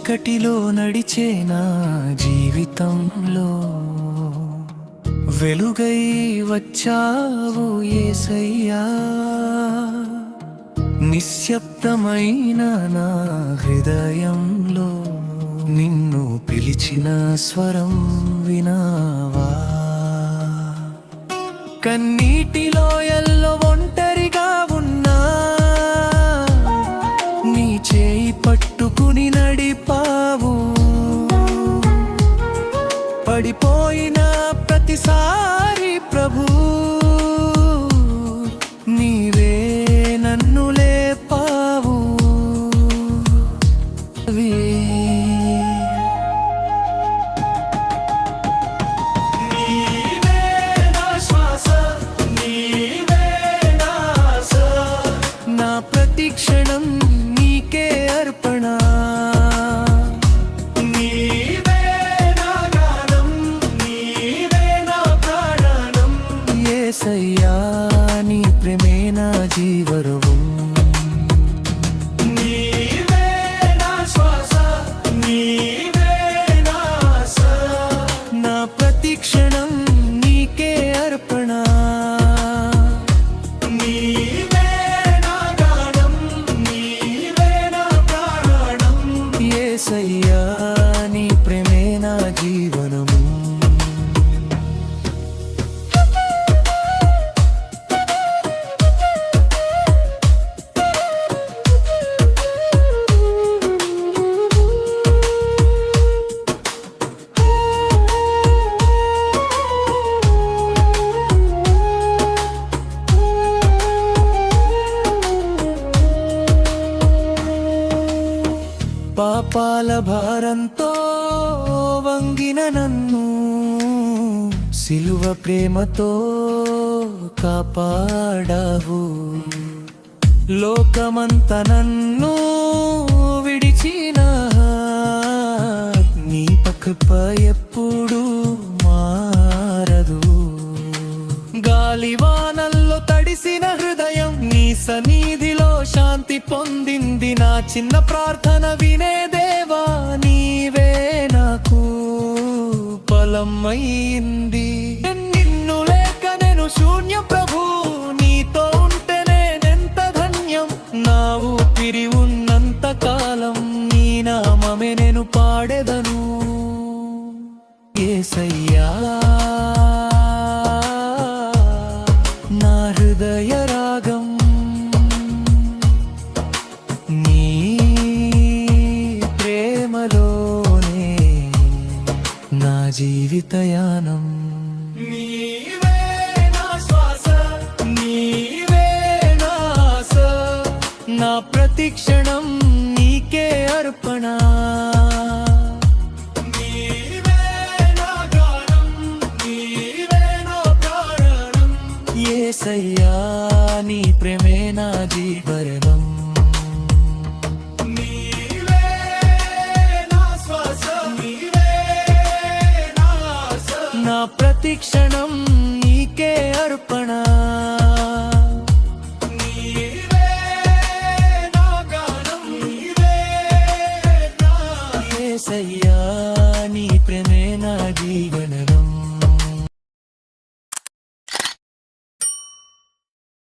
చీకటిలో నడిచే నా జీవితంలో వెలుగై వచ్చావు యేసయ్యా. నిశ్శబ్దమైన నా హృదయంలో నిన్ను పిలిచిన స్వరం వినావా. కన్నీటిలో ఎల్లో ఒంటరిగా ఉన్నా నీ చేయి పట్టుకుని నడిపావు. పడిపోయిన ప్రతిసారి ప్రభు నీవే నన్ను లేపావు. నీవే నా శ్వాస, నీవే నా ఆశ, నా ప్రతి క్షణం నీకే అర్పణ. నీవే నా గానం, నీవే నా ప్రాణం. యేసయ్యా నీ ప్రేమే నా జీవరవం. నీవే నా శ్వాస, నీవే నా ఆశ, నా ప్రతి క్షణం నీకే అర్పణ. నీవే నా గానం, నీవే నా ప్రాణం. యేసయ్యా నీ ప్రేమే నా జీవనము. పాపాల భారంతో వంగిన నన్ను సిలువ ప్రేమతో కాపాడావు. లోకమంత నన్ను విడిచిన నీ పక్కప ఎప్పుడు మారదు. గాలివానల్లో తడిసిన హృదయం నీ సన్నిధిలో శాంతి పొందింది. నా చిన్న ప్రార్థన వినే దేవా నీవే నాకు బలమైంది. నిన్ను లేక నేను శూన్యం ప్రభు, నీతో ఉంటే నేనెంత ధన్యం. నా ఊపిరి ఉన్నంత కాలం నీ నామమే నేను పాడెదను. యేసయ్యా నా హృదయ రాగం, నీ ప్రేమలోనే నా జీవితయానం. నీవే నా శ్వాస, నీవే నా ఆశ, నా ప్రతి క్షణం నీకే అర్పణ. నీవే నా గానం, నీవే నా ప్రాణం. యేసయ్యా నీ ప్రేమే నా జీవనం. నీవే నా శ్వాస, నీవే నా ఆశ, నా ప్రతి క్షణం నీకే అర్పణ. నీవే నా గానం, నీవే నా యేసయ్యా